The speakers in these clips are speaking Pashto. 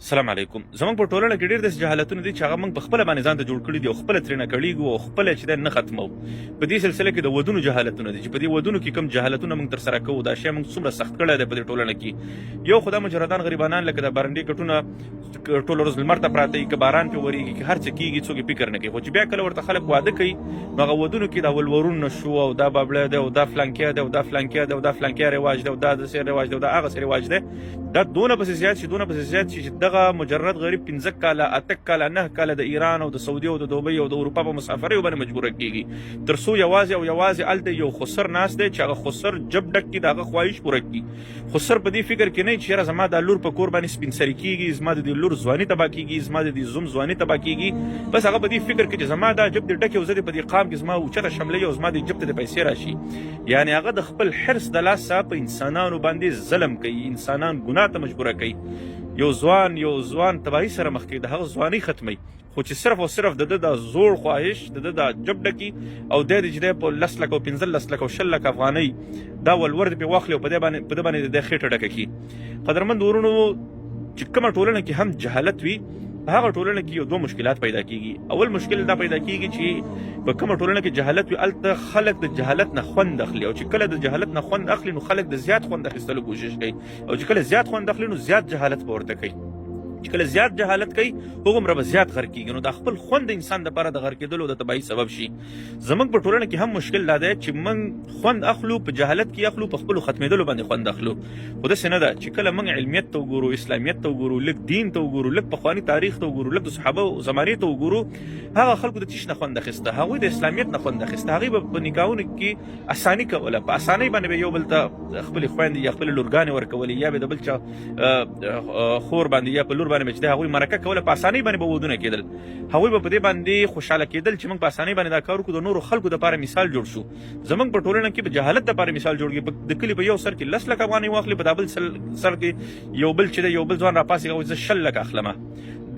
السلام علیکم. زمونږ په ټولنه کې ډېر داسې جهالتونه دي چې هغه موږ په خپله باندې ځان ته جوړ کړي دي او خپله ترېنه کړېږو او خپله چې دی نه ختمو. په دې سلسله کې د ودونو جهالتونه دي چې په دې ودونو کې کوم جهالتونه موږ ترسره کوو، دا شی موږ څومره سخت کړی دی په دې ټولنه کې. یو خو دا مجردان غریبانان لکه د بارنډې کټونه ټوله ورځ لمر ته پراته وي، که باران پرې ورېږي، که هر څه کېږي، څوک یې فکر نه کوي. خو چې بیا کله ورته خلک واده کوي نو هغه ودونو کې دا ولورونه شو او دا بابړی دی او دا فلانکیا دی او دا فلانکیا دی او دا فلانکیا رواج دی او دا داسې رواج دی او دا هغسې رواج دی. دا دونه پسې زیات شي چې دغه مجرد غریب 15 کاله 8 کاله 9 کاله د ایران او د سعودي او د دوبۍ او د اروپا په مسافرۍ باندې مجبوره کیږي، تر څو یوازې هلته یو خسر ناست دی چې هغه خسر جب ډک کړي، د هغه خواهش پوره کړي. خسر په دې فکر کې نه چې یاره زما دا لور په کور باندې سپین سري کېږي، زما د دې لور ځواني تباه کېږي، زما د دې زوم ځواني تباه کېږي. بس هغه په دې فکر کې چې زما دا جب دې ډک او زه دې په دې قام کې زما اوچته شملۍ او زما دې جب ته د پیسې راشي. یعنې هغه د خپل حرص د لاسه په انسانانو باندې ظلم کوي، انسانان ګناه ته مجبوره کوي. یو ځوان تباهي سره مخ کوي، د هغه ځواني ختموي، خو چې صرف او صرف د د زوړ خواهش د د جب ډکي او د دې چې په 10 لک او 15 لک او 20 لک افغانۍ دا ولور دې په واخلي او په دې باندې د خېټه ډکه کړي. قدرمند ورونو، چې کومه ټولنه کې هم جهالت وي هغه ټولنه کې یو دوه مشکلات پیدا کیږي. اول مشکل دا پیدا کیږي چې په کومه ټولنه کې جهالت وي هلته خلک د جهالت نه خوند اخلي، او چې کله د جهالت نه خوند اخلي نو خلک د زیات خوند اخیستلو کوشش کوي، او چې کله زیات خوند اخلي نو زیات جهالت به ورته کوي. چې کله زیات جهالت کوي هغومره به زیات غر کېږي، نو دا خپل خوند د انسان دپاره د غر کېدلو د تباهي سبب شي. زموږ په ټولنه کې هم مشکل دا دی چې موږ خوند اخلو په جهالت کې اخلو، په خپلو ختمېدلو باندې خوند اخلو. خو داسې نه ده چې کله موږ علمیت ته وګورو، اسلامیت ته وګورو، لږ دین ته وګورو، لږ پخواني تاریخ ته وګورو، لږ د صحابه زمانې ته وګورو، هغه خلکو د تیش نه خوند اخیسته، هغوی د اسلامیت نه خوند اخیسته، هغوی به په نکاحونو کې اساني کوله، په اسانۍ باندې به یو بل ته خپلې خویندې یا خپلې لورګانې ورکولې، یا به د بل چا خور باندې یا په لور باندې چې دی هغوی مرکه کوله، په اسانۍ باندې به ودونه کېدل. هغوی به په دې باندې خوشحاله کېدل چې موږ په اسانۍ باندې دا کار وکړو، د نورو خلکو دپاره مثال جوړ شو. زموږ په ټولنه کې په جهالت دپاره مثال جوړ کړي، د کلي په یو سر کې 10 لک افغانۍ واخلي، په دا بل سر کې یو بل چې دی یو بل ځوان راپاسي هغوی زه 20 لک اخلمه.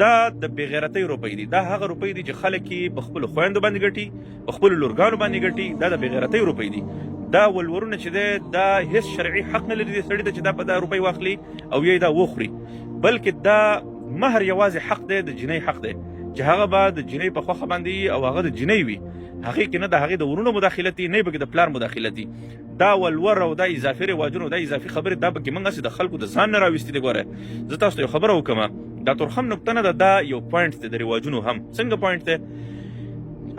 دا د بېغیرتۍ روپۍ دي، دا هغه روپۍ دي چې خلک یې په خپلو خویندو باندې ګټي، په خپلو لورګانو باندې ګټي. دا د بېغیرتۍ روپۍ دي. دا ولورونه چې دی دا هیڅ شرعي حق نه لري دې سړي ته چې دا په دا روپۍ واخلي او یې دا وخوري، بلکې دا مهر یوازې حق دی، د جنۍ حق دی چې هغه به د جنۍ په خوښه باندې او هغه د جنۍ وي، هغې کې نه د هغې د ورونو مداخلت وي، نه یې پکې د پلار مداخلت وي. دا ولور او دا اضافي رواجونه او دا اضافي خبرې دا پکې موږ هسې د خلکو د ځان نه راویستي دي. ګوره زه تاسو ته یو خبره وکړم، دا تورخم نقطه نه ده، دا یو پوینټ دی د رواجونو. هم څنګه پوینټ دی؟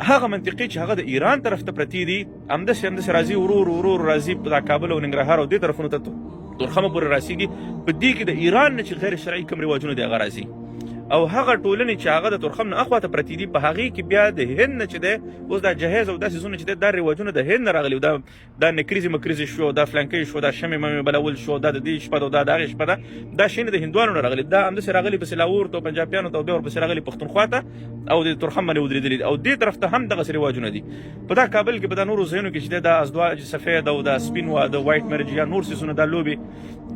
هغه منطقې چې هغه د ایران طرف ته پرتې دي همداسې راځي، ورور راځي په دا کابل او ننګرهار او دې طرفونو ته تورخمه پورې راسېږي. په دې کې د ایران نه چې غیر شرعي کوم رواجونه دی هغه راځي، او هغه ټولنې چې هغه د تورخم نه اخواته پرتې دي په هغې کې بیا د هند نه چې دی اوس دا جهیز او داسې زونه چې دی دا رواجونه د هند نه راغلي، دا نکریزې مکریزې شو، دا فلانکۍ شو، دا شمې ممې بلول شو، دا د دې شپه ده او دا د هغې شپه ده، دا شی نه د هندوانو نه راغلي، دا همداسې راغلي پسې لاهور ته او پنجابیانو ته او بیا ورپسې راغلي پښتونخوا ته او د تورخم باندې ودرېدلي دي، او دې طرف ته هم دغسې رواجونه دي. په دا کابل کې په دا نورو ځایونو کې چې دی دا ازدواج سفید او دا سپین واده وایټ میرج یا نور څیزونه دا لوبې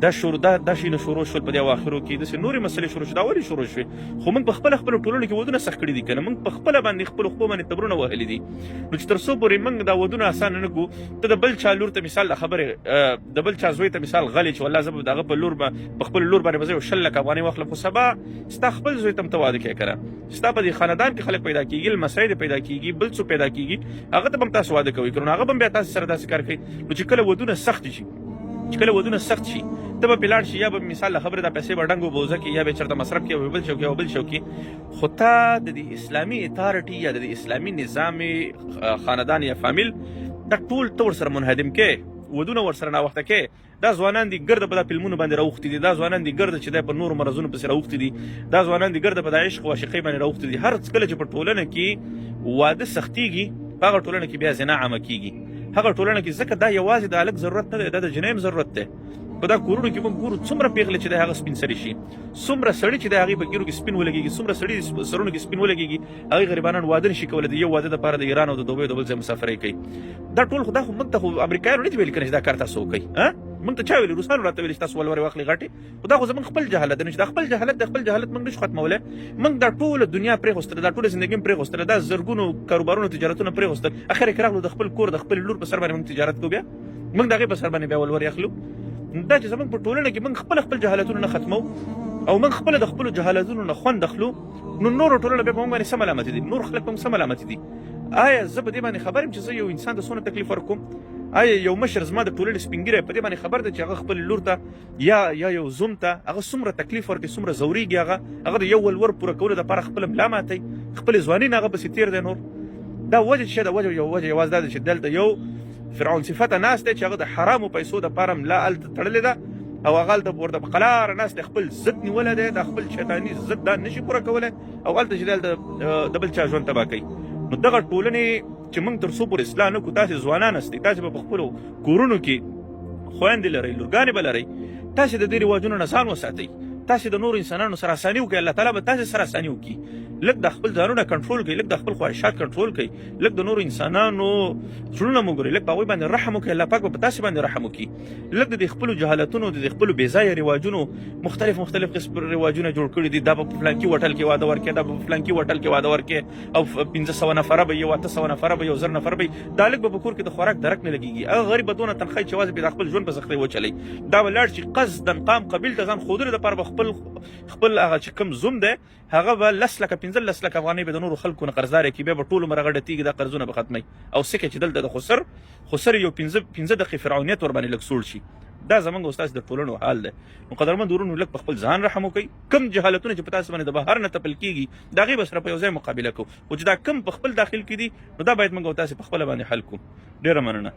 دا شیونه شروع شول په دې اواخرو کې، داسې نورې مسلې شروع شوې. دا ولې شروع شوې؟ خو موږ په خپله خپلو ټولنو کې ودونه سخت کړي دي که نه، موږ په خپله باندې خپلو خپو باندې تبرونه وهلي دي. نو چې تر څو پورې موږ دا ودونه اسانه نه کړو، ته د بل چا لور ته مثال د خبرې د بل چا زوی ته مثال غلې چې والله زه به د هغه په خپل لور باندې به زه یو 20 لک افغانۍ واخلم، خو سبا ستا خپل زوی ته هم ته واده کوې که نه، ستا په دې خاندان کې خلک پیدا کېږي، لمسی دې پیدا کېږي، بل څوک پیدا کېږي، هغه ته به هم تاسو واده کوئ که نو هغه به هم بیا تاسو سره داسې کار کوي. نو چې کله ودونه سخت شي ته به پې لاړ شي، یا به مثال له خبرې دا پیسې به ډنګ وبوزه کې، یا به چېرته مصرف کې او بل شو کې، خو ته د دې اسلامي اتارټي یا د اسلامي نظام خاندان یا فامیل دا ټول ته ورسره منهدم کې، ودونه ورسره ناوخته کې. دا ځوانان دي ګرده په دا فلمونو باندې راوختي دي، دا ځوانان دي ګرده چې دی په نورو مرضونو پسې راوختي دي، دا ځوانان دي ګرده په دا عشق او عاشقۍ باندې راوختي دي. هر کله چې په ټولنه کې واده سختېږي په هغه ټولنه کې بیا زنا عامه کېږي. هغه ټولنه کې ځکه دا یوازې د هلک ضرورت نه دی، دا د جنۍ هم ضرورت دی. په دا کورونو کې موږ ګورو څومره پیغلې چې دی هغه سپین سري شي، څومره سړي چې دی هغې په ګیرو کې سپین ولګېږي، څومره سړي سرونو کې سپین ولګېږي، هغې غریبانان واده نشي کولی، د یو واده دپاره د ایران او د دوبۍ او د بل ځای مسافرۍ کوي. دا ټول خو دا خو موږ ته خو امریکایانو نه دي ویلي که نه چې دا کار تاسو وکئ. موږ ته چا ویلي؟ روسانو راته ویلي چې تاسو ولورې واخلئ غټې. خو دا خو زموږ خپل جهالت دی، چې دا خپل جهالت موږ نشو ختمولی. موږ دا ټوله دنیا پرېښودله، دا ټوله زندګي م پرېښودله، دا زرګونو کاروبارونو تجارتونه پرېښودل، اخر یې کې راغلو د خپل کور د خپلې لور په سر باندې موږ تجارت کوو، بیا موږ د هغې په سر باندې بیا ولورې اخلو. دا چې زموږ په ټولنه کې موږ خپل جهالتونه نه ختمو، او موږ خپل د خپل جهالتونو نه خوند اخلو نو نور ټولنه به موږ باندې سم علامت دي، نور خلک هم سم علامت دي. آیا زه په دې باندې خبر یم چې زه یو انسان ته څونه تکلیف ورکوم؟ آیا یو مشر زما د ټولنې سپین ږیری په دې باندې خبر دی چې هغه خپل لور ته یا یو زوم ته هغه څومره تکلیف ورکوي، څومره ځورېږي، هغه د یو ولور پوره کولو دپاره خپله ملا ماتوي، خپلې ځواني نه هغه پسې تېر دی. نور دا وجه چې دا وجه یوازې دا ده چې دلته یو فرعون صفته ناست دی چې هغه د حرامو پیسو دپاره ملا هلته تړلې ده او هغه هلته ورته په قلاره ناست دی، خپل ضد نیولی دی، دا خپل شیطاني ضد دا نشي پوره کولی او هلته چې دلته د بل چا ژوند تباه کوي. نو دغه ټولنې چې موږ تر څو پورې اصلاح نه کړو، تاسې ځوانان استئ، تاسې به په خپلو کورونو کې خویندې لرئ، لورګانې به لرئ، تاسې د دې رواجونو نه ځان وساتئ، تاسې د نورو انسانانو سره اساني وکړئ، الله تعالی به تاسې سره اساني وکړي. لږ د خپل ځانونه کنټرول کړئ، لږ د خپل خواهشات کنټرول کړئ، لږ د نورو انسانانو زړونه مو ګورئ، لږ په هغوی باندې رحم وکړئ، الله پاک به په تاسې باندې رحم وکړي. لږ د دې خپلو جهالتونو د خپلو بې ځایه رواجونو مختلف قسم رواجونه جوړ کړي دي، دا به په فلانکي هوټل کې واده ورکړي، دا به په فلانکي هوټل کې واده ورکړي او 1500 نفره به یو 800 نفره به یو 1000 نفره به دا لږ به په کور کې د خوراک درک نه لګېږي. هغه غریب به دونه تنخواه چې یوازې د خپل ژوند په سختۍ وچلوي، دا به لاړ شي قصدا قام قبیل ته ځان ښودلو دپاره به خپل هغه چې کوم زوم دی هغه به 10 لکه 15 لکه افغانۍ به د نورو خلکو نه قرضدارې کړي، بیا به ټول عمر هغه ډتېږي، دا قرضونه به ختموي او څه کوي چې دلته د خسر یو 15 دقیقې فرعونیت ورباندې لږ سوړ شي. دا زمونږ او ستاسې د ټولنو حال دی. نو قدرمند ورونو لږ په خپل ځان رحم وکړئ، کم جهالتونه چې په تاسو باندې د بهر نه تپل کېږي د هغې به سره په یو ځای مقابله کوو، خو چې دا کم په خپل داخل کې دي نو دا باید موږ او تاسې په خپله باندې حل کړو. ډېره مننه.